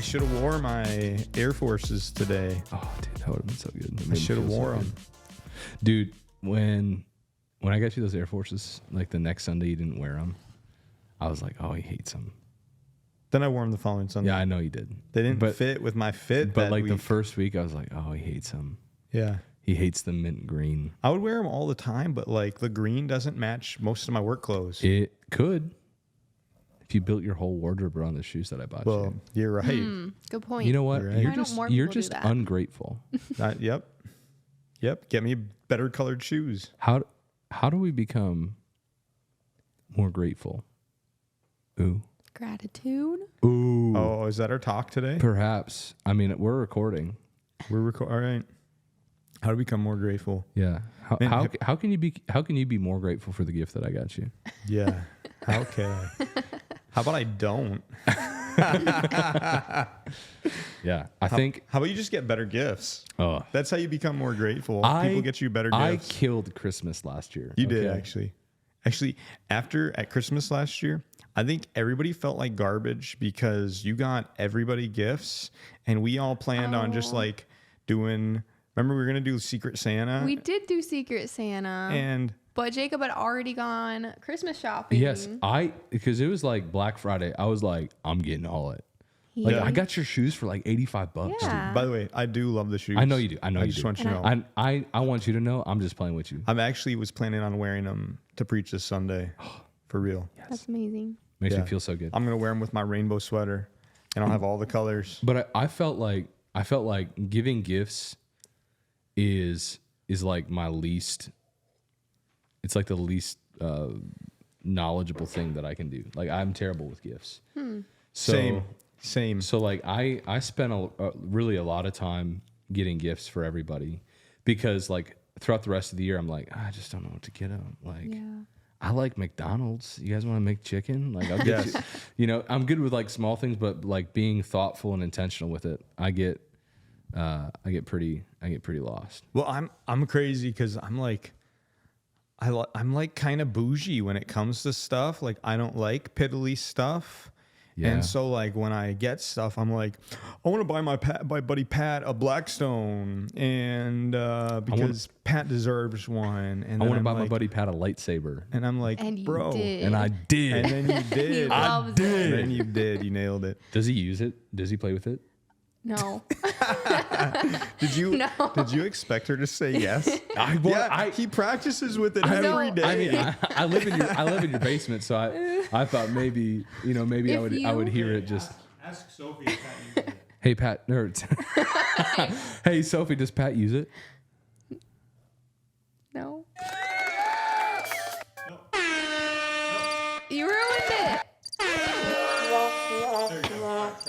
should have wore my Air Forces today. Oh, dude, that would have been so good. I should have wore them. Dude, when I got you those Air Forces, like the next Sunday you didn't wear them, I was like, oh, he hates them. Then I wore them the following Sunday. Yeah, I know you did. They didn't fit with my fit. But that like week. the first week, I was like, oh, he hates them. Yeah. He hates the mint green. I would wear them all the time, but like the green doesn't match most of my work clothes. It could. If you built your whole wardrobe around the shoes that I bought Well, you. you're right. Good point. You know what? Right. You're just ungrateful. Yep. Get me better colored shoes. How do we become more grateful? Ooh. Gratitude. Ooh. Oh, is that our talk today? Perhaps. I mean, we're recording. All right. How to become more grateful? Yeah. Man, How can you be more grateful for the gift that I got you? Yeah. How can I? How about I don't? Yeah. I think. How about you just get better gifts? Oh. That's how you become more grateful. People get you better gifts. I killed Christmas last year. You did actually. Actually, at Christmas last year, I think everybody felt like garbage because you got everybody gifts, and we all planned on just like doing. Remember, we were gonna do Secret Santa. We did do Secret Santa, but Jacob had already gone Christmas shopping. Yes, because it was like Black Friday. I was like, I'm getting all it. Like I got your shoes for like $85. Yeah. Dude. By the way, I do love the shoes. I know you do. I just want you to know. I want you to know. I'm just playing with you. I'm actually was planning on wearing them to preach this Sunday, for real. Yes. That's amazing. Makes me feel so good. I'm gonna wear them with my rainbow sweater, and I'll have all the colors. But I felt like giving gifts is like my least. It's like the least knowledgeable thing that I can do. Like I'm terrible with gifts. So, Same. So like I spent really a lot of time getting gifts for everybody because like throughout the rest of the year I'm like I just don't know what to get them. Like I like McDonald's. You guys want to make chicken? Like I'll get you. You know, I'm good with like small things, but like being thoughtful and intentional with it, I get pretty lost. Well, I'm crazy because I'm like kind of bougie when it comes to stuff. Like I don't like piddly stuff. Yeah. And so like when I get stuff, I'm like, I want to buy my buddy Pat a Blackstone, and because Pat deserves one. And I want to buy my buddy Pat a lightsaber. And I'm like, and bro, and I did. And then you did. I did. And then you did. You nailed it. Does he use it? Does he play with it? No. Did you expect her to say yes? He practices with it every day. I mean, I live in your basement, so I thought maybe I would hear it. Just ask Sophie if Pat uses it. Hey Pat, nerds. Hey Sophie, does Pat use it? No. You ruined it.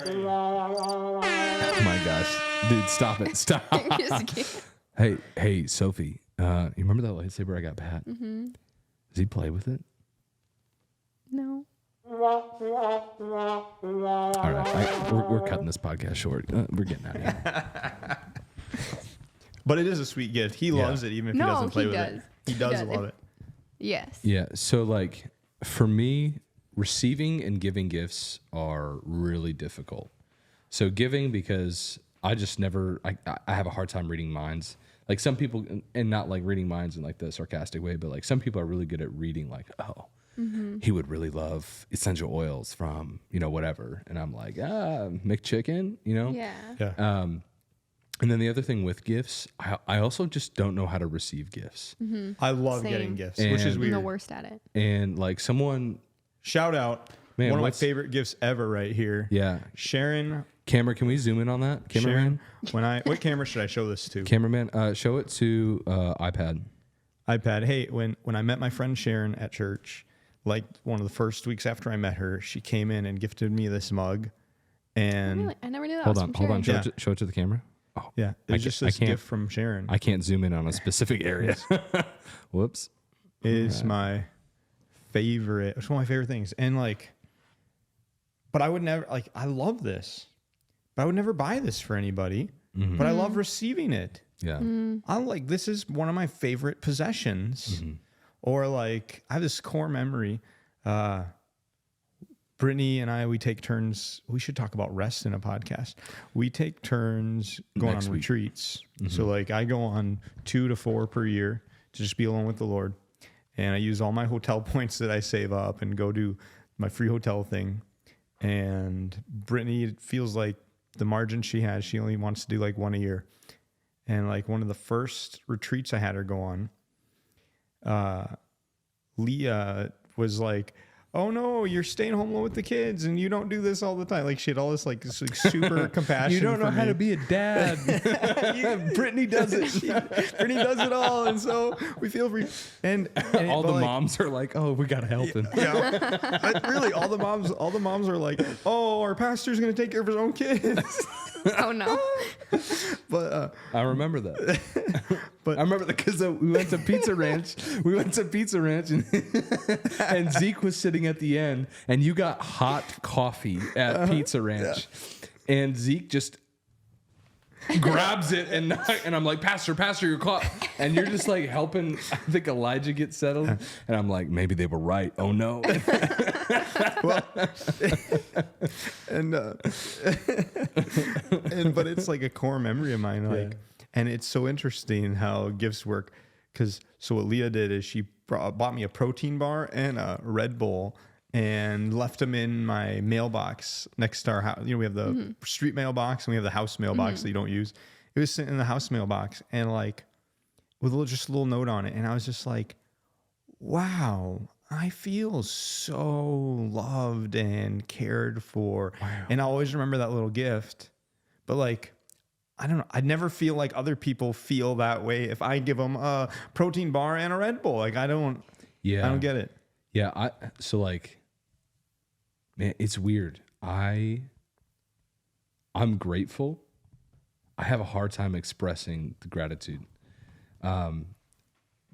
Oh my gosh, dude, stop it, stop. Just kidding. Hey Sophie, you remember that lightsaber I got Pat? Mm-hmm. Does he play with it? No. All right, we're cutting this podcast short. We're getting out of here. But it is a sweet gift. He loves it, even if he doesn't play with it. He does love it. Yes. Yeah. So like for me, receiving and giving gifts are really difficult. So giving, because I just never, I have a hard time reading minds. Like some people, and not like reading minds in like the sarcastic way, but like some people are really good at reading like, oh, he would really love essential oils from, whatever. And I'm like, McChicken, Yeah. And then the other thing with gifts, I also just don't know how to receive gifts. Mm-hmm. I love getting gifts, which is weird. I'm the worst at it. And like someone... Shout out. Man, one of my favorite gifts ever right here. Yeah. Sharon. Camera, can we zoom in on that? Cameraman? Sharon, what camera should I show this to? Cameraman, show it to iPad. Hey, when I met my friend Sharon at church, like one of the first weeks after I met her, she came in and gifted me this mug. And I never knew that. Hold on. Show it to the camera. Oh, yeah. It was just this gift from Sharon. I can't zoom in on a specific area. Whoops. It is my favorite. It's one of my favorite things. And like, but I would never, like, I love this, but I would never buy this for anybody. Mm-hmm. But I love receiving it. Yeah. I'm like, this is one of my favorite possessions. Mm-hmm. Or like, I have this core memory. Brittany and I, we take turns. We should talk about rest in a podcast. We take turns going on retreats. So like I go on 2 to 4 per year to just be alone with the Lord. And I use all my hotel points that I save up and go do my free hotel thing. And Brittany, it feels like the margin she has, she only wants to do like 1 a year. And like one of the first retreats I had her go on, Leah was like, oh no, you're staying home alone with the kids and you don't do this all the time. Like she had all this like super compassion. You don't know how me. to be a dad. Brittany does it. Brittany does it all. And so we feel free. And all the moms are like, oh, we got to help him. Yeah. But really all the moms are like, oh, our pastor's going to take care of his own kids. Oh no. But I remember that. But I remember that because we went to Pizza Ranch. And Zeke was sitting at the end, and you got hot coffee at Pizza Ranch, and Zeke just grabs it, and I'm like, Pastor, your coffee, and you're just like helping. I think Elijah get settled, and I'm like, maybe they were right. Oh no. Well, but it's like a core memory of mine, like, and it's so interesting how gifts work. Because so what Leah did is she bought me a protein bar and a Red Bull and left them in my mailbox next to our house. You know, we have the street mailbox and we have the house mailbox that you don't use. It was sitting in the house mailbox and like with just a little note on it, and I was just like, wow. I feel so loved and cared for. Wow. And I always remember that little gift. But like, I don't know. I never feel like other people feel that way if I give them a protein bar and a Red Bull. Like I don't get it. Yeah. So like, man, it's weird. I'm grateful. I have a hard time expressing the gratitude.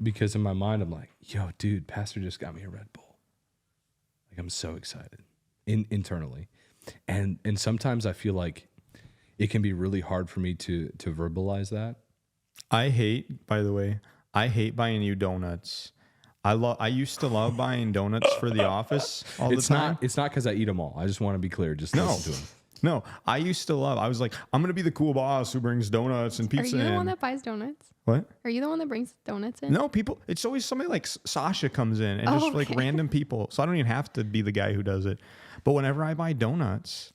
Because in my mind, I'm like, yo, dude, Pastor just got me a Red Bull. Like, I'm so excited internally. And sometimes I feel like it can be really hard for me to verbalize that. I hate buying you donuts. I used to love buying donuts for the office all the time. It's not because I eat them all. I just want to be clear. Just listen to them. No, I was like, I'm going to be the cool boss who brings donuts and pizza in. Are you the one that buys donuts? What? Are you the one that brings donuts in? No, it's always somebody like Sasha comes in and just like random people. So I don't even have to be the guy who does it. But whenever I buy donuts,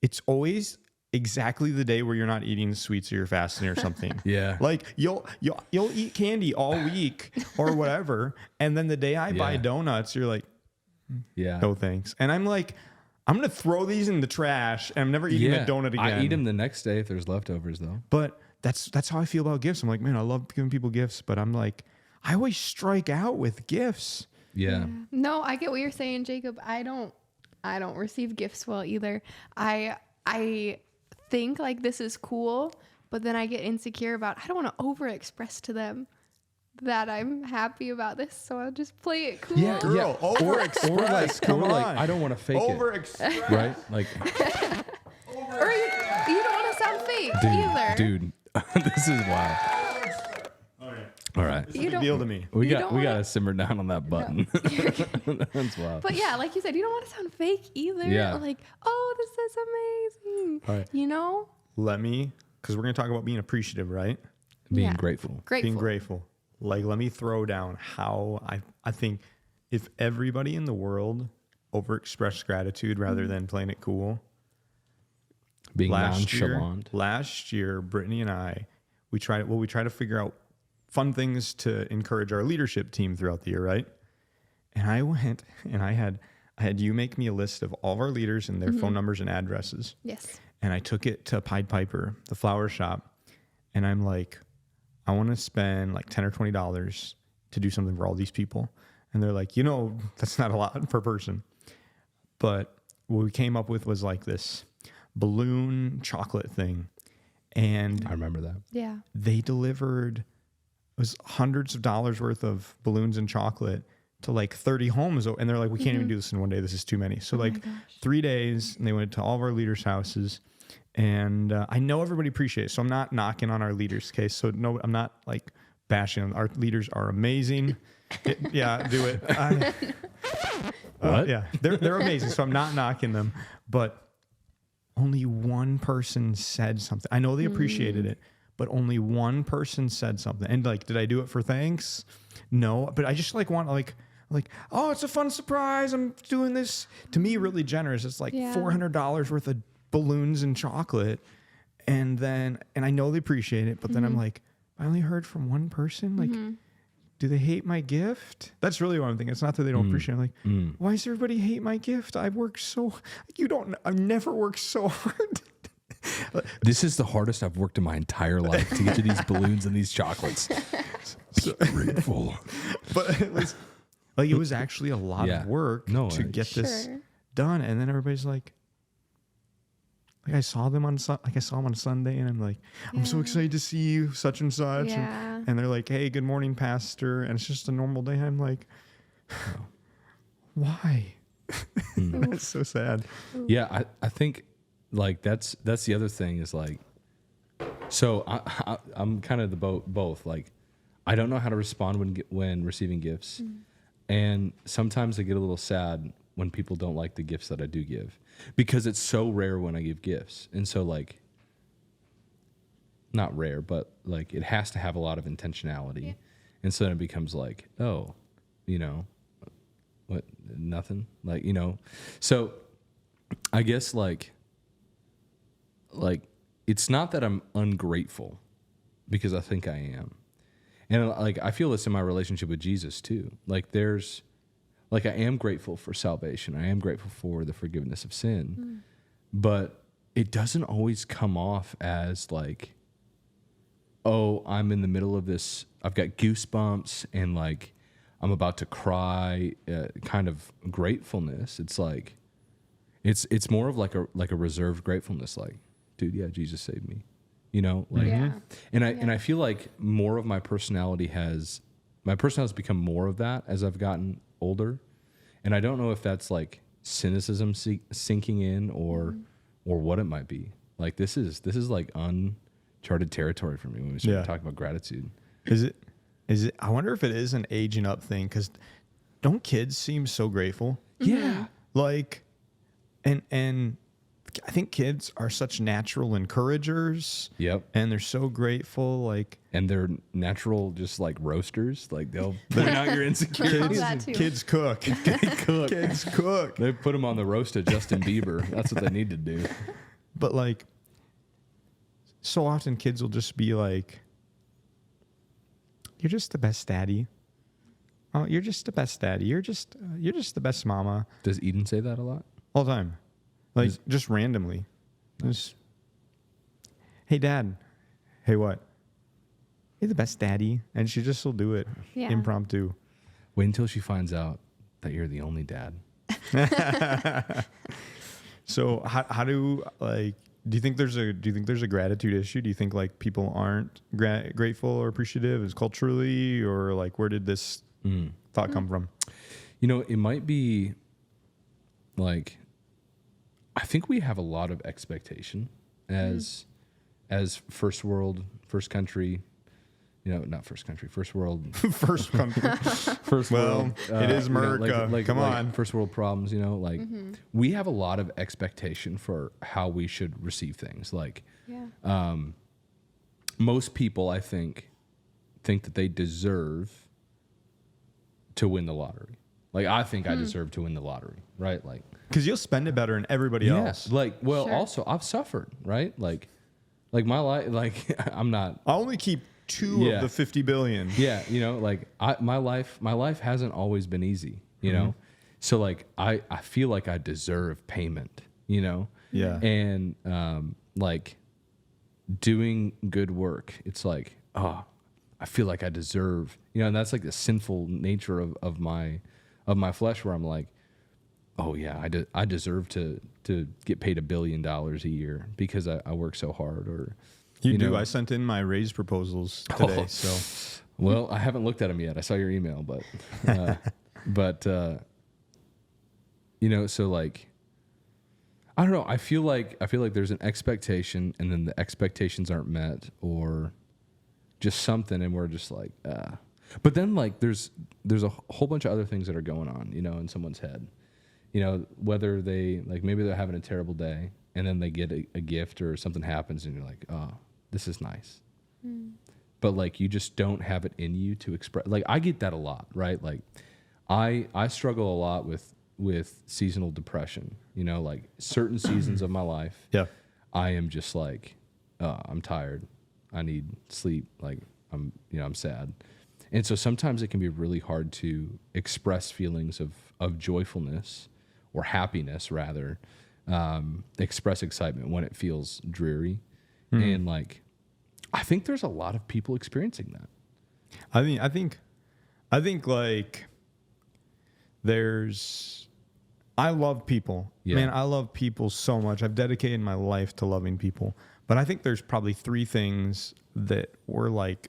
it's always exactly the day where you're not eating sweets or you're fasting or something. Yeah. Like you'll eat candy all week or whatever. And then the day I buy donuts, you're like, no thanks. And I'm like, I'm going to throw these in the trash and I'm never eating a donut again. I eat them the next day if there's leftovers though. But that's how I feel about gifts. I'm like, man, I love giving people gifts, but I'm like, I always strike out with gifts. Yeah. No, I get what you're saying, Jacob. I don't receive gifts well either. I think like this is cool, but then I get insecure about, I don't want to overexpress to them that I'm happy about this, so I'll just play it cool. Yeah, girl, overexpress. Or like, come on. Like, I don't want to fake overexpress. it. Right? Like, or you don't want to sound fake either. Dude, this is wild. All right. It's a big deal to me. We got to simmer down on that button. No. That's wild. But yeah, like you said, you don't want to sound fake either. Yeah. Like, oh, this is amazing. All right. You know? Because we're going to talk about being appreciative, right? Being grateful. Being grateful. Like, let me throw down how I think if everybody in the world overexpressed gratitude rather than playing it cool. Being nonchalant. Last year, Brittany and I, we tried to figure out fun things to encourage our leadership team throughout the year, right? And I went and I had you make me a list of all of our leaders and their phone numbers and addresses. Yes. And I took it to Pied Piper, the flower shop, and I'm like, I want to spend like $10 or $20 to do something for all these people. And they're like, that's not a lot per person. But what we came up with was like this balloon chocolate thing. And I remember that. Yeah. They delivered, it was hundreds of dollars worth of balloons and chocolate to like 30 homes. And they're like, we can't even do this in one day. This is too many. So 3 days, and they went to all of our leaders' houses. And I know everybody appreciates it. So I'm not knocking on our leaders' case. So no, I'm not like bashing them. Our leaders are amazing. Do it. What? Yeah, they're amazing. So I'm not knocking them, but only one person said something. I know they appreciated it, but only one person said something. And like, did I do it for thanks? No, but I just like want like, oh, it's a fun surprise. I'm doing this. To me, really generous. It's like $400 worth of balloons and chocolate. And I know they appreciate it, but then I'm like, I only heard from one person. Like, do they hate my gift? That's really what I'm thinking. It's not that they don't appreciate it. I'm like, why does everybody hate my gift? I've never worked so hard. This is the hardest I've worked in my entire life to get to these balloons and these chocolates. So grateful. But it was like, it was actually a lot of work to get this done. And then everybody's like I saw them on Sunday, and I'm like, I'm so excited to see you, such and such. Yeah. And they're like, hey, good morning, pastor. And it's just a normal day. I'm like, why? That's so sad. Yeah, I think like that's the other thing is like, so I'm kind of the both. Like, I don't know how to respond when receiving gifts, and sometimes I get a little sad when people don't like the gifts that I do give, because it's so rare when I give gifts. And so like, not rare, but like it has to have a lot of intentionality. Yeah. And so then it becomes like, oh, what, nothing, like, so I guess like it's not that I'm ungrateful, because I think I am. And like, I feel this in my relationship with Jesus too. Like, I am grateful for salvation. I am grateful for the forgiveness of sin. But it doesn't always come off as like, oh, I'm in the middle of this, I've got goosebumps and like I'm about to cry, kind of gratefulness. It's like, it's more of like a reserved gratefulness. Like, dude, yeah, Jesus saved me. And I feel like more of my personality has become more of that as I've gotten older. And I don't know if that's like cynicism sinking in or what it might be. Like, this is like uncharted territory for me when we start talking about gratitude. Is it? I wonder if it is an aging up thing, because don't kids seem so grateful? Yeah. Like, and I think kids are such natural encouragers. Yep. And they're so grateful. Like, and they're natural, just like roasters. Like, they'll point out your insecurities. Kids cook. Kids cook. They put them on the roast of Justin Bieber. That's what they need to do. But like, so often kids will just be like, you're just the best daddy. Oh, you're just the best daddy. You're just the best mama. Does Eden say that a lot? All the time. Like, just randomly. Just, hey, Dad. Hey, what? You're the best daddy. And she just will do it impromptu. Wait until she finds out that you're the only dad. So how do, like, do you think there's a gratitude issue? Do you think like people aren't grateful or appreciative? Is culturally, or like, where did this thought come from? It might be like, I think we have a lot of expectation as first world, first country, not first country, first world, first country, first world. It is America. Come on, first world problems. We have a lot of expectation for how we should receive things. Like, most people, I think that they deserve to win the lottery. Like, I think I deserve to win the lottery, right? Like, because you'll spend it better than everybody else. Like, well, also I've suffered, right? Like my life, like I'm not. I only keep 2 of the 50 billion. Yeah, like my life hasn't always been easy, know. So like I feel like I deserve payment, Yeah. And like doing good work, it's like, oh, I feel like I deserve, and that's like the sinful nature of my flesh, where I'm like, oh yeah, I deserve to get paid $1 billion a year because I work so hard. Or you do. I sent in my raise proposals today. So, well, I haven't looked at them yet. I saw your email, but so like, I don't know. I feel like there's an expectation, and then the expectations aren't met, or just something, and we're just like, But then like there's a whole bunch of other things that are going on, in someone's head. you know, whether they like maybe they're having a terrible day and then they get a gift or something happens and you're like, oh, this is nice. But like you just don't have it in you to express. Like I get that a lot, right? Like I struggle a lot with seasonal depression. You know, like certain seasons of my life, Yeah. I am just like, I'm tired. I need sleep. Like I'm sad. And so sometimes it can be really hard to express feelings of joyfulness or happiness rather, express excitement when it feels dreary. And like, I think there's a lot of people experiencing that. I think like I love people. Yeah. Man, I love people so much. I've dedicated my life to loving people. But I think there's probably 3 things that were like,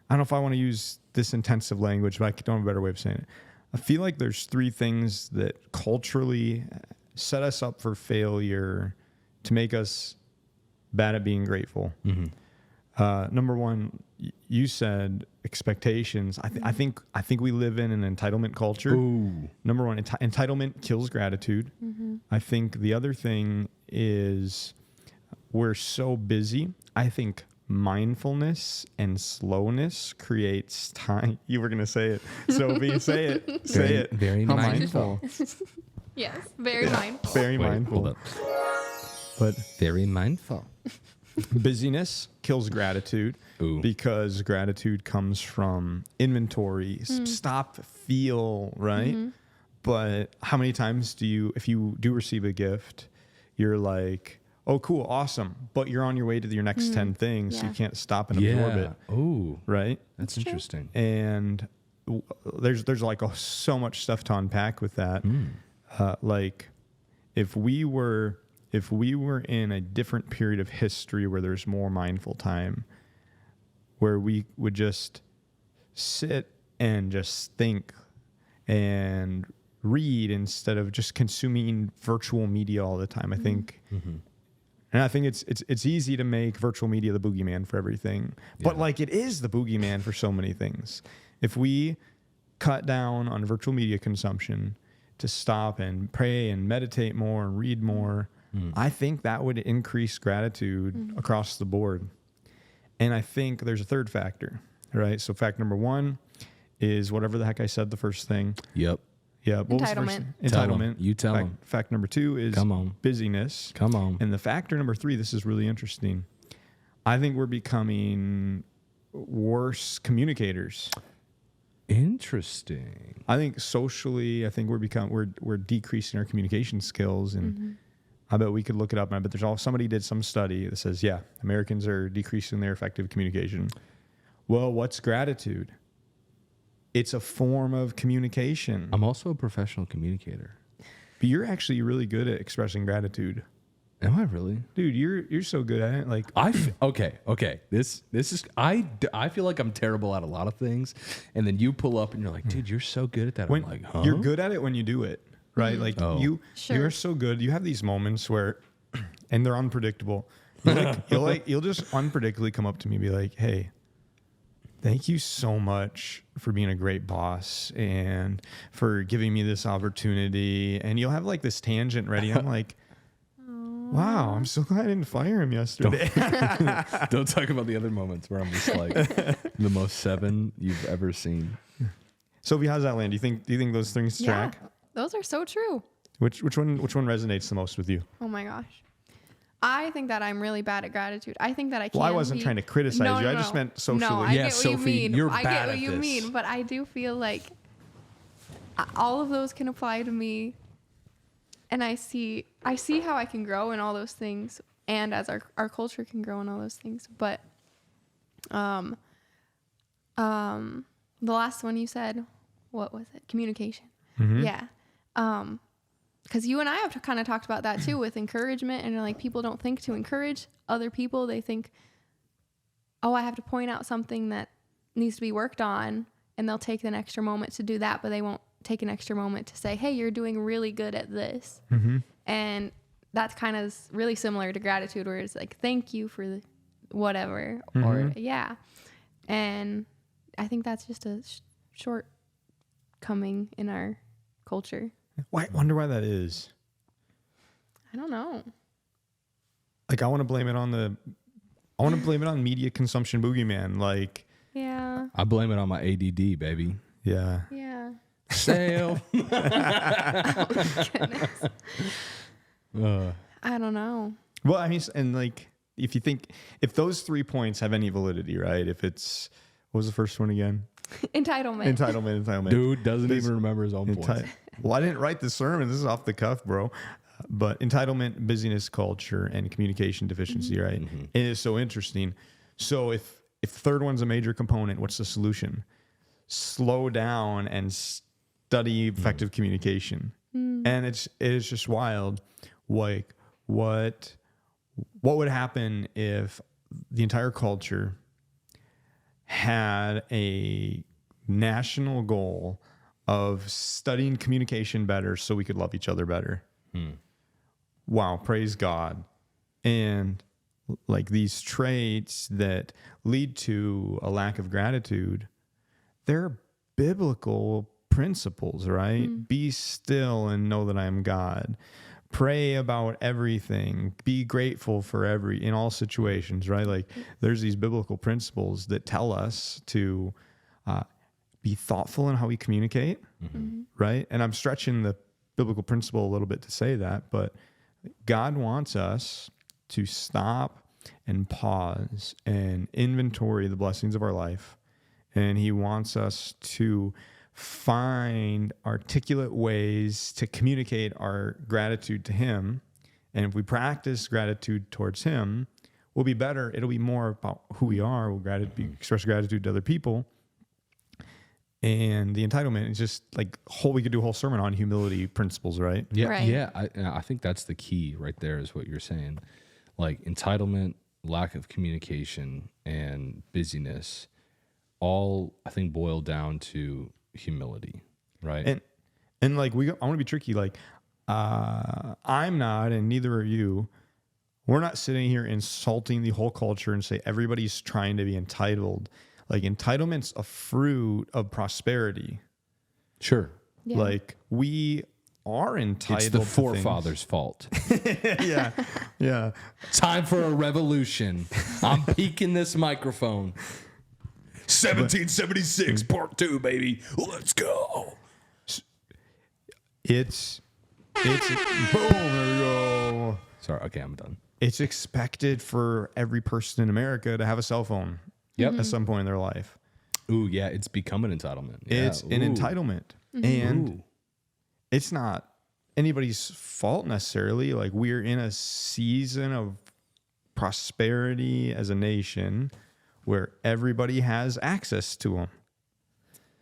I don't know if I want to use this intensive language, but I don't have a better way of saying it. I feel like there's 3 things that culturally set us up for failure to make us bad at being grateful. Number 1, you said expectations. I think we live in an entitlement culture. Ooh. Number 1, entitlement kills gratitude. I think the other thing is we're so busy. I think mindfulness and slowness creates time. You were going to say it. Sophie, say it. Say it. Very How mindful. Yes, very mindful. Very Wait, mindful. hold up. But Very mindful. busyness kills gratitude. Ooh. Because gratitude comes from inventory, stop, feel, right? But how many times if you do receive a gift, you're like, oh, cool, awesome. But you're on your way to your next 10 things, so Yeah. you can't stop and absorb it, Oh, right? that's interesting. And there's like so much stuff to unpack with that. Like if we were in a different period of history where there's more mindful time, where we would just sit and just think and read instead of just consuming virtual media all the time. I think, and I think it's easy to make virtual media the boogeyman for everything, but like it is the boogeyman for so many things. If we cut down on virtual media consumption to stop and pray and meditate more and read more, I think that would increase gratitude across the board. And I think there's a third factor, right? So fact number 1 is whatever the heck I said the first thing. Yep. Yeah. What was the first Entitlement. thing? Tell 'em. Entitlement. You tell fact, 'em. Fact number 2 is Come on. busyness. Come on. And the factor number 3, this is really interesting. I think we're becoming worse communicators. Interesting. I think socially, I think we're decreasing our communication skills, and I bet we could look it up. And I bet somebody did some study that says, yeah, Americans are decreasing their effective communication. Well, what's gratitude? It's a form of communication. I'm also a professional communicator. But you're actually really good at expressing gratitude. Am I really? Dude, you're so good at it. Like, Okay. This is I feel like I'm terrible at a lot of things, and then you pull up and you're like, dude, you're so good at that. when I'm like, huh? you're good at it when you do it, right? Like Oh. Sure. you're so good. You have these moments where, and they're unpredictable. You'll just unpredictably come up to me and be like, hey, thank you so much for being a great boss and for giving me this opportunity. And you'll have like this tangent ready. I'm like, wow, I'm so glad I didn't fire him yesterday. Don't talk about the other moments where I'm just like the most 7 you've ever seen. Sophie, how's that land? Do you think those things track? Yeah, those are so true. Which one resonates the most with you? Oh my gosh. I think that I'm really bad at gratitude. I think that I can't. Well, I wasn't trying to criticize you. I just meant socially. No, I Yeah, get what Sophie, you mean. you're I bad get at what you this. mean, but I do feel like all of those can apply to me. And I see how I can grow in all those things, and as our culture can grow in all those things. But the last one you said, what was it? Communication. Yeah. Because you and I have kind of talked about that too with encouragement, and like people don't think to encourage other people. They think, oh, I have to point out something that needs to be worked on, and they'll take an extra moment to do that, but they won't take an extra moment to say, hey, you're doing really good at this. And that's kind of really similar to gratitude, where it's like, thank you for whatever, or yeah. And I think that's just a shortcoming in our culture. Why? Wonder why that is. I don't know. Like I want to blame it on media consumption boogeyman. Like, Yeah. I blame it on my ADD, baby. yeah. Yeah. Sail. Oh, goodness. I don't know. Well, I mean, and like, if those 3 points have any validity, right? If it's, what was the first one again? Entitlement. Dude doesn't even remember his own points. Well, I didn't write the sermon. This is off the cuff, bro. But entitlement, busyness, culture, and communication deficiency, right? It is so interesting. So if the third one's a major component, what's the solution? Slow down and study effective communication. And it is just wild. Like what would happen if the entire culture had a national goal of studying communication better so we could love each other better? Wow, praise God. And like these traits that lead to a lack of gratitude, they're biblical principles, right? Be still and know that I am God. Pray about everything. Be grateful for in all situations, right? Like there's these biblical principles that tell us to be thoughtful in how we communicate, right? And I'm stretching the biblical principle a little bit to say that, but God wants us to stop and pause and inventory the blessings of our life. And he wants us to find articulate ways to communicate our gratitude to him. And if we practice gratitude towards him, we'll be better. It'll be more about who we are. We'll express gratitude to other people. And the entitlement is just like we could do a whole sermon on humility principles, right? Yeah, Right. yeah. I think that's the key right there is what you're saying. Like entitlement, lack of communication, and busyness all, I think, boil down to humility, right? And like I want to be tricky. Like I'm not, and neither are you. We're not sitting here insulting the whole culture and say everybody's trying to be entitled. Like entitlement's a fruit of prosperity. Sure. Yeah. Like we are entitled. It's the to forefathers' fault. yeah, yeah. Time for a revolution. I'm peeking this microphone. 1776 part 2, baby. Let's go. It's boom. There we go. Sorry. Okay, I'm done. It's expected for every person in America to have a cell phone. Yep. At some point in their life. Ooh, yeah. It's become an entitlement. Yeah. It's an entitlement. And it's not anybody's fault necessarily. Like we're in a season of prosperity as a nation where everybody has access to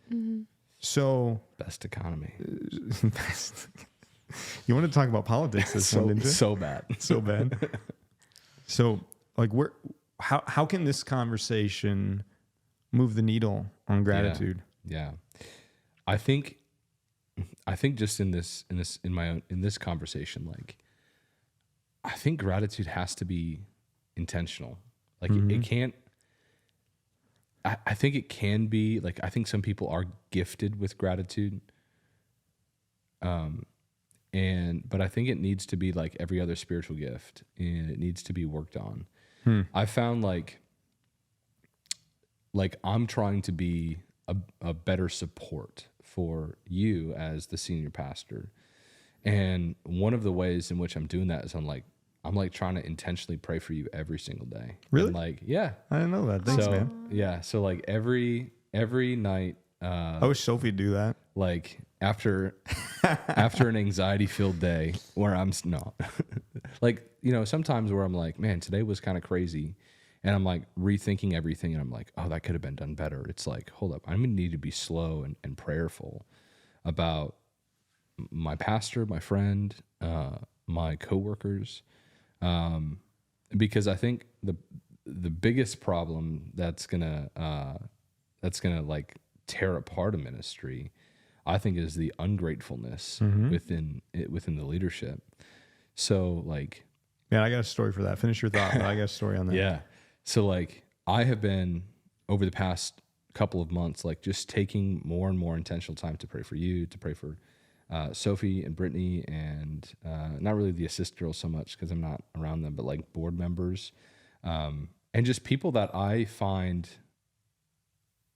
them. So Best economy. you want to talk about politics this one, didn't you? So bad. So bad. So like how can this conversation move the needle on gratitude? Yeah. I think just in this conversation, like I think gratitude has to be intentional. Like it can't. I think it can be like I think some people are gifted with gratitude. But I think it needs to be like every other spiritual gift, and it needs to be worked on. I found like I'm trying to be a better support for you as the senior pastor. And one of the ways in which I'm doing that is I'm trying to intentionally pray for you every single day. Really? And like, yeah. I didn't know that. Thanks, man. Yeah. So like every night, I wish Sophie'd do that. like after an anxiety filled day where I'm not like, sometimes where I'm like, man, today was kind of crazy. And I'm like rethinking everything. And I'm like, oh, that could have been done better. It's like, hold up. I'm going to need to be slow and prayerful about my pastor, my friend, my coworkers. Because I think the biggest problem that's gonna like tear apart a ministry, I think, is the ungratefulness within the leadership. So like, Man, I got a story for that. Finish your thought. But I got a story on that. yeah. So like, I have been over the past couple of months, like just taking more and more intentional time to pray for you, to pray for Sophie and Brittany, and not really the assist girls so much because I'm not around them, but like board members, and just people that I find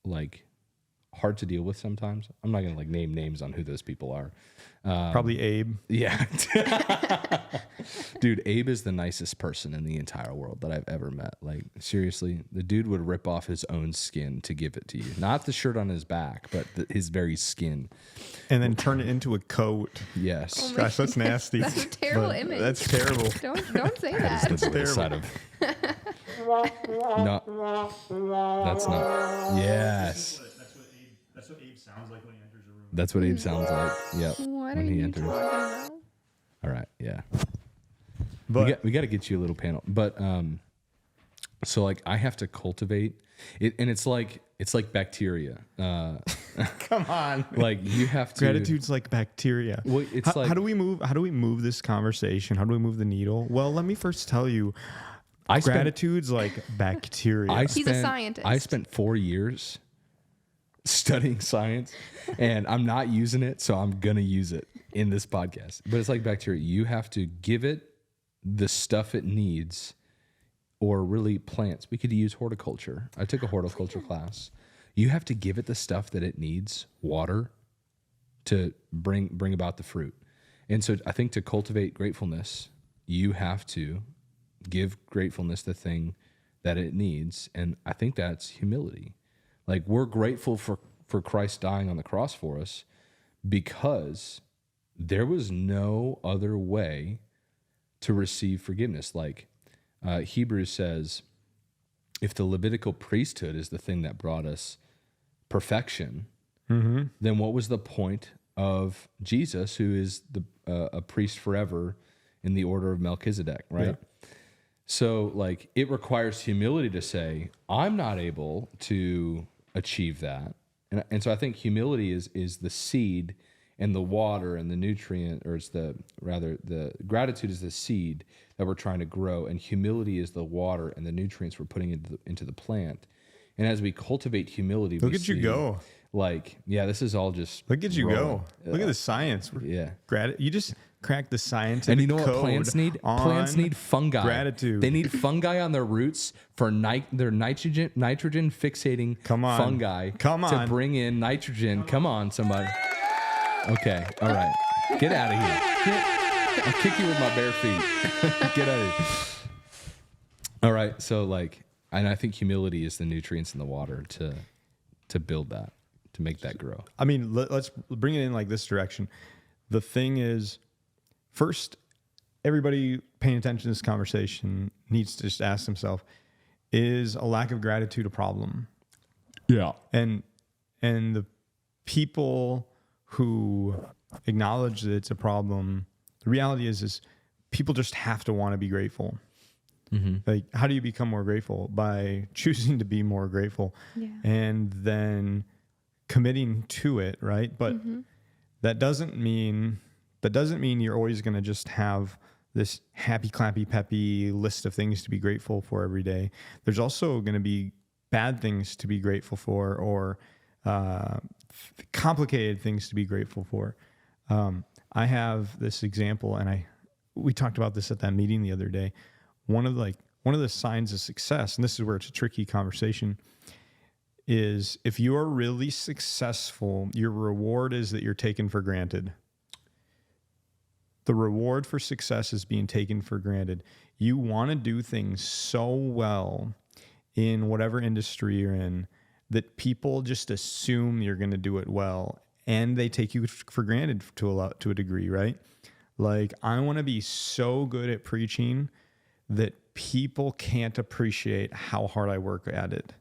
like hard to deal with sometimes. I'm not gonna like name names on who those people are. Probably Abe. Yeah. Dude, Abe is the nicest person in the entire world that I've ever met. Like, seriously, the dude would rip off his own skin to give it to you. Not the shirt on his back, but his very skin. And then turn it into a coat. Yes. Oh Gosh, that's nasty. That's a terrible But image. That's terrible. Don't say that. That's the bull side of. No, that's not. Yes. That's what Abe sounds like when he enters a room. That's what Abe sounds like. Yep. What when are he you enters. talking about? All right. Yeah. But we got to get you a little panel. But so like I have to cultivate it, and it's like bacteria. come on. Like you have to. Gratitude's like bacteria. Well, it's how do we move this conversation? How do we move the needle? Well, let me first tell you, gratitude's like bacteria. He's a scientist. I spent 4 years studying science, and I'm not using it, so I'm gonna use it in this podcast. But it's like bacteria. You have to give it the stuff it needs, or really plants. We could use horticulture. I took a horticulture class. You have to give it the stuff that it needs, water, to bring about the fruit. And so I think to cultivate gratefulness, you have to give gratefulness the thing that it needs. And I think that's humility. Like we're grateful for Christ dying on the cross for us because there was no other way to receive forgiveness. Like Hebrews says, if the Levitical priesthood is the thing that brought us perfection, then what was the point of Jesus, who is a priest forever in the order of Melchizedek, right? Yeah. So like it requires humility to say, I'm not able to achieve that. And so I think humility is the seed, and the water and the nutrient, or it's the gratitude is the seed that we're trying to grow, and humility is the water and the nutrients we're putting into the plant. And as we cultivate humility, look at you go. Like, yeah, this is all just look at you rolling. go. Look at the science. Yeah, You just cracked the scientific and you know what code plants need? on Plants need fungi. Gratitude. They need fungi on their roots for their nitrogen fixating fungi. Come on. To bring in nitrogen. Come on, somebody. Okay, all right. Get out of here. I'll kick you with my bare feet. Get out of here. All right, so like, and I think humility is the nutrients in the water to build that, to make that grow. I mean, let's bring it in like this direction. The thing is, first, everybody paying attention to this conversation needs to just ask themselves, is a lack of gratitude a problem? Yeah. And the people who acknowledge that it's a problem, the reality is people just have to want to be grateful. Like, how do you become more grateful? By choosing to be more grateful, and then committing to it, right? But that doesn't mean you're always going to just have this happy, clappy, peppy list of things to be grateful for every day. There's also going to be bad things to be grateful for, or complicated things to be grateful for. I have this example, and we talked about this at that meeting the other day. One of the signs of success, and this is where it's a tricky conversation, is if you are really successful, your reward is that you're taken for granted. The reward for success is being taken for granted. You want to do things so well in whatever industry you're in that people just assume you're going to do it well, and they take you for granted to a degree, right? Like, I want to be so good at preaching that people can't appreciate how hard I work at it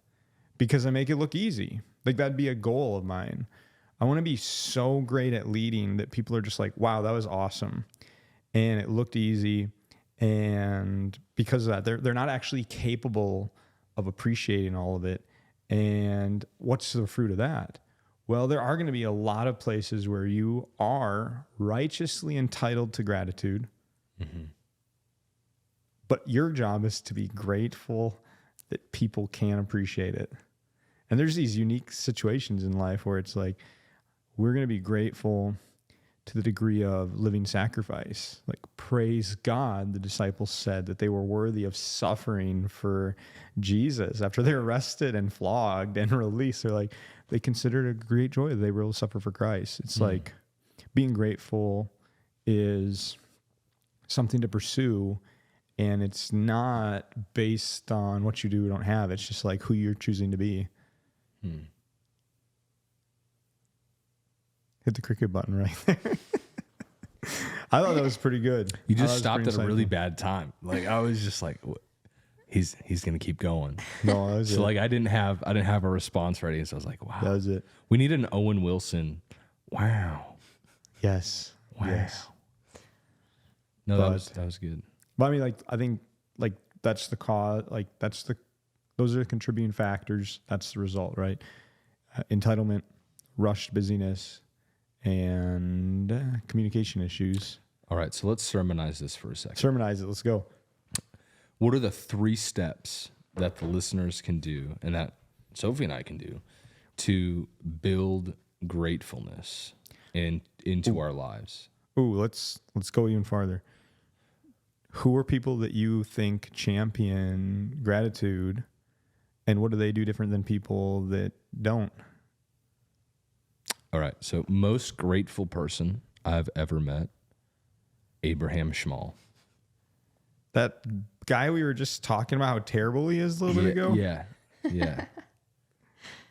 because I make it look easy. Like, that'd be a goal of mine. I want to be so great at leading that people are just like, wow, that was awesome. And it looked easy. And because of that, they're not actually capable of appreciating all of it. And what's the fruit of that? Well, there are going to be a lot of places where you are righteously entitled to gratitude. But your job is to be grateful that people can appreciate it. And there's these unique situations in life where it's like, we're going to be grateful to the degree of living sacrifice. Like, praise God, the disciples said that they were worthy of suffering for Jesus. After they're arrested and flogged and released, they're like, they considered it a great joy that they were able to suffer for Christ. It's like being grateful is something to pursue, and it's not based on what you do or don't have. It's just like who you're choosing to be. Hit the cricket button right there. I thought that was pretty good. You just stopped at a really bad time. Like, I was just like, he's gonna keep going. No, that was So it. like I didn't have a response ready, so I was like, wow. That was it. We need an Owen Wilson. Wow. Yes. Wow. Yes. No, But- that was good. But I mean, like, I think like that's the cause. Like, those are the contributing factors. That's the result, right? Entitlement, rushed busyness, and communication issues. All right, so let's sermonize this for a second. Sermonize it. Let's go. What are the 3 steps that the listeners can do and that Sophie and I can do to build gratefulness into our lives? Ooh, let's go even farther. Who are people that you think champion gratitude, and what do they do different than people that don't? All right, so most grateful person I've ever met, Abraham Schmall. That guy we were just talking about how terrible he is a little bit ago. Yeah.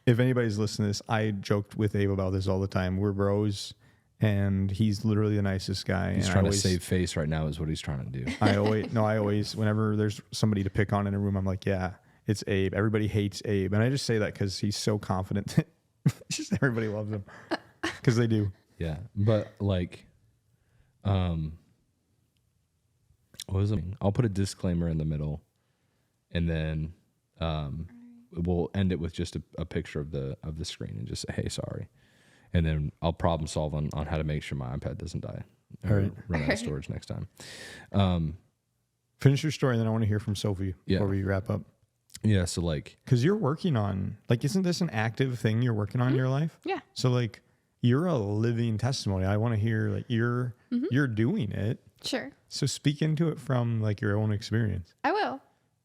If anybody's listening to this, I joked with Abe about this all the time. We're bros, and he's literally the nicest guy. He's and trying to save face right now is what he's trying to do. I always, whenever there's somebody to pick on in a room, I'm like, yeah, it's Abe. Everybody hates Abe. And I just say that because he's so confident that just everybody loves him. Because they do. Yeah, but like, what was it? I'll put a disclaimer in the middle, and then we'll end it with just a picture of the screen and just say, "Hey, sorry," and then I'll problem solve on how to make sure my iPad doesn't die or All right. run out of storage next time. Finish your story, and then I want to hear from Sophie before we wrap up. Yeah, so like, Because you're working on, like, isn't this an active thing you're working on in your life? Yeah. So, like, you're a living testimony. I want to hear, like, you're doing it. Sure. So speak into it from, like, your own experience. I will.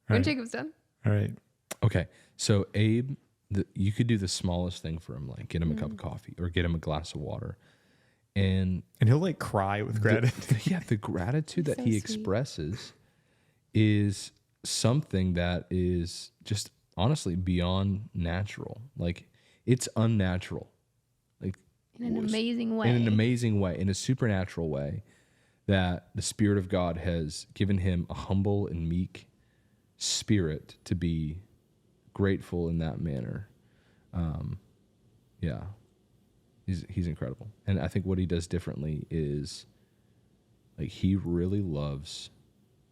When right. Jacob's done. All right. okay, so Abe, you could do the smallest thing for him, like get him a cup of coffee or get him a glass of water, and And he'll, like, cry with gratitude. the gratitude that So he sweet. expresses is something that is just honestly beyond natural. Like, it's unnatural. Like, In an amazing way. in an amazing way, in a supernatural way, that the Spirit of God has given him a humble and meek spirit to be grateful in that manner. Yeah, he's incredible, and I think what he does differently is, like, he really loves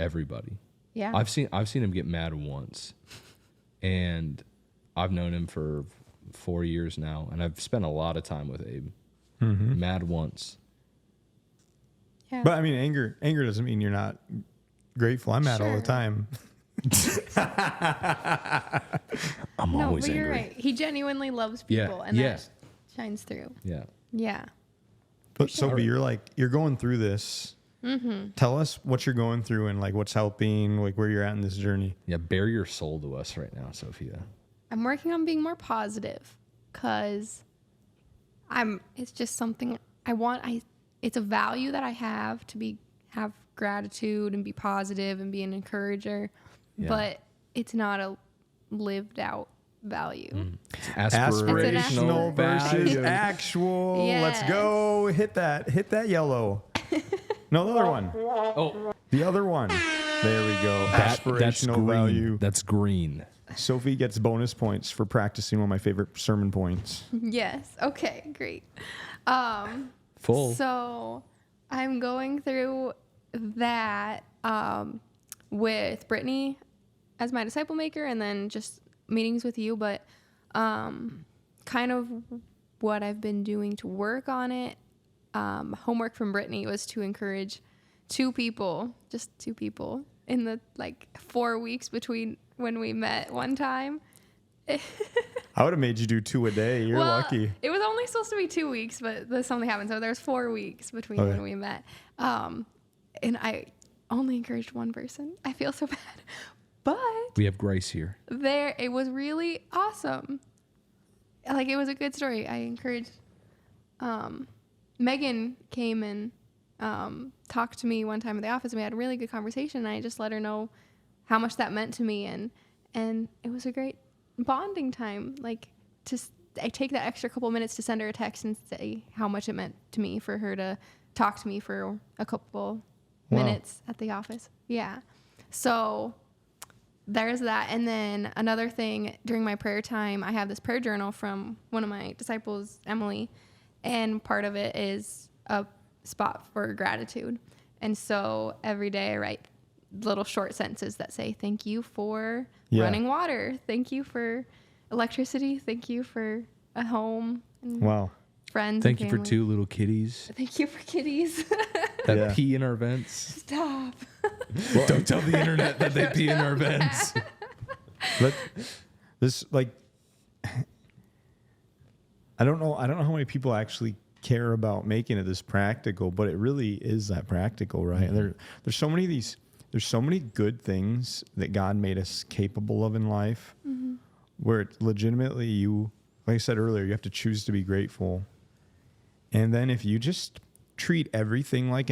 everybody. Yeah. I've seen him get mad once, and I've known him for 4 years now, and I've spent a lot of time with Abe. Mad once. Yeah. But, I mean, anger doesn't mean you're not grateful. I'm mad all the Sure. time. I'm no, always but angry. you're right. He genuinely loves Yeah, people, and yeah. that shines through. Yeah. Yeah. But, Sophie, you're going through this. Tell us what you're going through and, like, what's helping, like, where you're at in this journey. Yeah, bare your soul to us right now, Sophia. I'm working on being more positive because it's just something I want. It's a value that I have to have gratitude and be positive and be an encourager, Yeah. but it's not a lived out value. Aspirational versus value. actual. Let's Yes. go. Hit that yellow. No, the other one. Oh, The other one. There we go. that's Aspirational green. value. That's green. Sophie gets bonus points for practicing one of my favorite sermon points. Yes. Okay. Great. Full. So I'm going through that with Brittany as my disciple maker, and then just meetings with you. But kind of what I've been doing to work on it. Homework from Brittany was to encourage just two people in the 4 weeks between when we met one time. I would have made you do 2 a day. You're lucky. It was only only supposed to be 2 weeks, but something happened. So there's 4 weeks between when we met. And I only encouraged one person. I feel so bad. But We have grace here. it was really awesome. Like, it was a good story. I encouraged, Megan came and talked to me one time at the office, and we had a really good conversation. And I just let her know how much that meant to me, and it was a great bonding time. Like, I take that extra couple minutes to send her a text and say how much it meant to me for her to talk to me for a couple minutes at the office. Yeah. So there's that. And then another thing, during my prayer time, I have this prayer journal from one of my disciples, Emily, and part of it is a spot for gratitude. And so every day I write little short sentences that say, thank you for running water. Thank you for electricity. Thank you for a home. And friends. Thank and you for family. 2 little kitties Thank you for kitties. that pee in our vents. Stop. Don't tell the internet that they pee in our vents. But this, like, I don't know how many people actually care about making it this practical, but it really is that practical, right? And there's so many good things that God made us capable of in life, where it legitimately, like I said earlier, you have to choose to be grateful. And then if you just treat everything like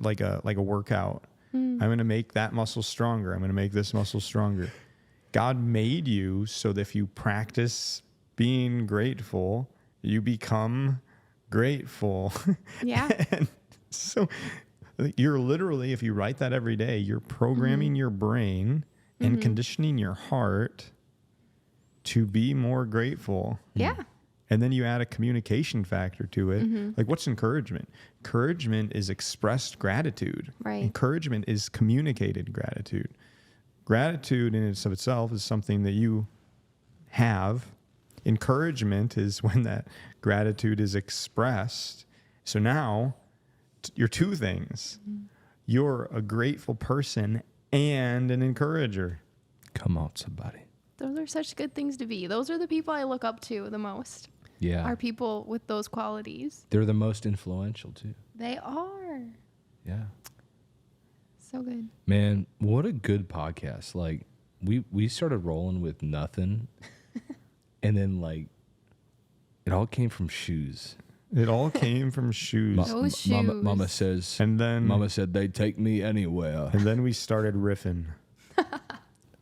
like a workout, I'm going to make that muscle stronger. I'm going to make this muscle stronger. God made you so that if you practice being grateful, you become grateful. Yeah. And so you're literally, if you write that every day, you're programming your brain and conditioning your heart to be more grateful. Yeah. And then you add a communication factor to it. Like, what's encouragement? Encouragement is expressed gratitude. Right. Encouragement is communicated gratitude. Gratitude in and of itself is something that you have. Encouragement is when that gratitude is expressed. So now you're 2 things. You're a grateful person and an encourager. Come on, somebody. Those are such good things to be. Those are the people I look up to the most. Yeah. Are people with those qualities. They're the most influential, too. They are. Yeah. So good. Man, what a good podcast. Like, we started rolling with nothing, and then, like, it all came from shoes. It all came from shoes. Those shoes. Mama says, And then Mama said they'd take me anywhere. and then we started riffing.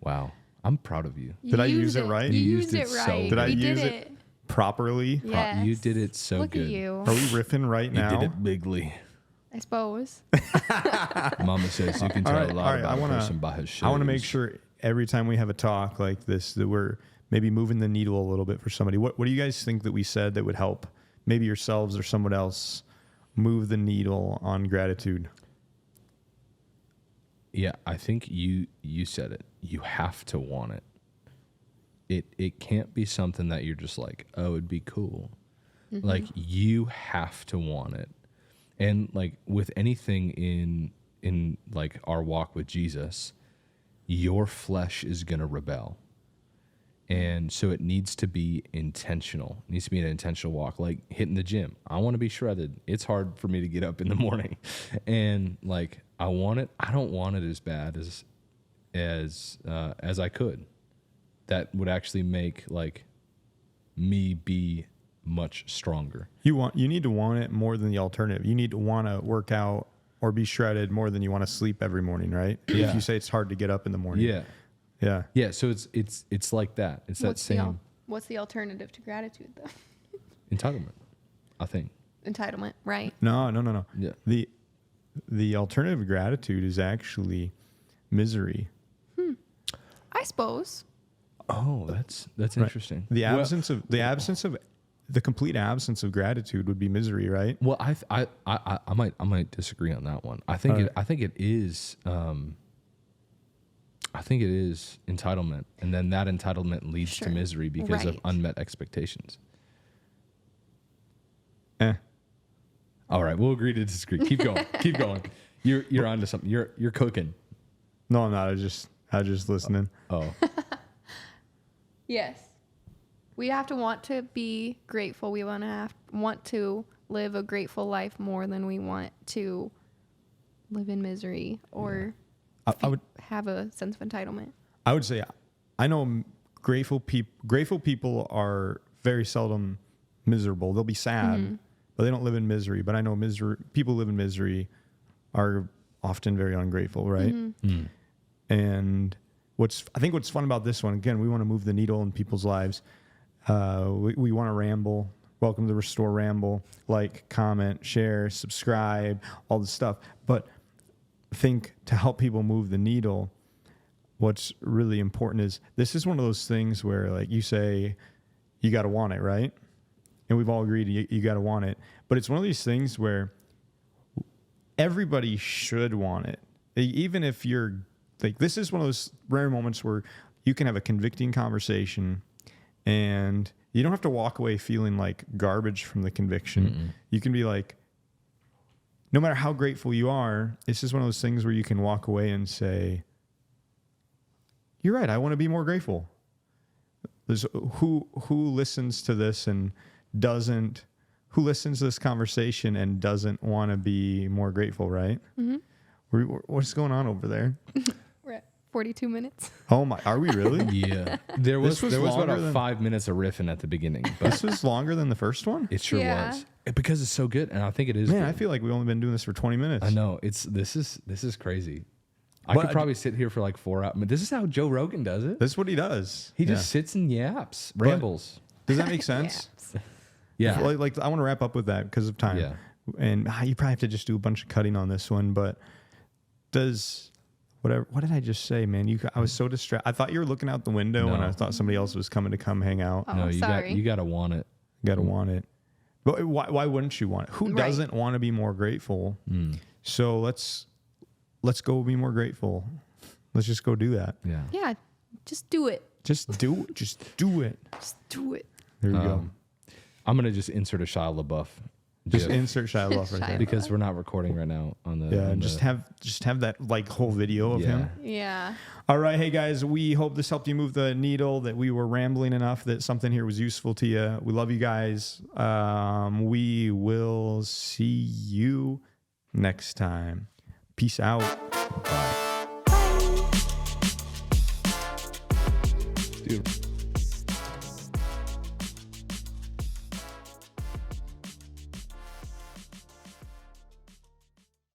Wow. I'm proud of you. Did I use used it right? You You used used it it so right. good. Did I You use did it properly? Yes. You did it so Look good. at you. Are we riffing right You now? did it bigly. I suppose. Mama says you can tell a lot about a person by his shoes. I want to make sure every time we have a talk like this that we're maybe moving the needle a little bit for somebody. What do you guys think that we said that would help maybe yourselves or someone else move the needle on gratitude? Yeah, I think you said it. You have to want it. It can't be something that you're just like, oh, it'd be cool. Like, you have to want it. And like with anything in like our walk with Jesus, your flesh is going to rebel. And so it needs to be intentional. It needs to be an intentional walk, like hitting the gym. I want to be shredded. It's hard for me to get up in the morning. And like, I want it. I don't want it as bad as I could. That would actually make like me be much stronger. You need to want it more than the alternative. You need to want to work out or be shredded more than you want to sleep every morning, right? Yeah. If you say it's hard to get up in the morning. Yeah. Yeah. Yeah. So it's like that. It's that same What's the alternative to gratitude, though? entitlement, I think. Entitlement, right? No. Yeah. The alternative of gratitude is actually misery. I suppose. Oh, that's Right. interesting. The complete absence of gratitude would be misery, right? Well, I might disagree on that one. I think it is entitlement, and then that entitlement leads Sure. to misery because of Right. unmet expectations. Eh. All right, we'll agree to disagree. Keep going. Keep going. You're onto something. You're cooking. No, I'm not. I was just listening. Oh, Yes. We have to want to be grateful. We want to live a grateful life more than we want to live in misery or I would have a sense of entitlement. I would say I know grateful people are very seldom miserable. They'll be sad, but they don't live in misery. But I know people who live in misery are often very ungrateful, right? And I think what's fun about this one, again, we want to move the needle in people's lives. We want to ramble. Welcome to Restore Ramble. Like, comment, share, subscribe, all the stuff. But I think to help people move the needle, what's really important is this is one of those things where, like, you say you got to want it, right? And we've all agreed you got to want it. But it's one of these things where everybody should want it. Even if you're like, this is one of those rare moments where you can have a convicting conversation and you don't have to walk away feeling like garbage from the conviction. You can be like, no matter how grateful you are, it's just one of those things where you can walk away and say, you're right, I want to be more grateful. There's who listens to this and who listens to this conversation and doesn't want to be more grateful, right? What's going on over there? We're at 42 minutes. Oh my, are we really? Yeah. There was longer about than- 5 minutes of riffing at the beginning, but This was longer than the first one? it sure Yeah. was. Because it's so good, and I think it is Man, good. I feel like we've only been doing this for 20 minutes. I know. This is crazy. I But- could probably sit here for like 4 hours. I mean, this is how Joe Rogan does it. This is what he does. He just sits and yaps, rambles. Does that make sense? Yeah. Like I want to wrap up with that because of time. Yeah. And you probably have to just do a bunch of cutting on this one, but what did I just say, man? I was so distracted. I thought you were looking out the window and No. I thought somebody else was coming to come hang out. Oh, No, sorry. you got to want it. You got to want it. But why wouldn't you want it? Who Right. doesn't want to be more grateful? So let's go be more grateful. Let's just go do that. Yeah. Yeah, just do it. Just do it. Just do it. Just do it. There we go. I'm gonna just insert a Shia LaBeouf. Just gif insert Shia LaBeouf right there. Shia. because we're not recording right now on the. Yeah, on and the- just have that like whole video of him. Yeah. All right, hey guys, we hope this helped you move the needle, that we were rambling enough, that something here was useful to you. We love you guys. We will see you next time. Peace out. Bye.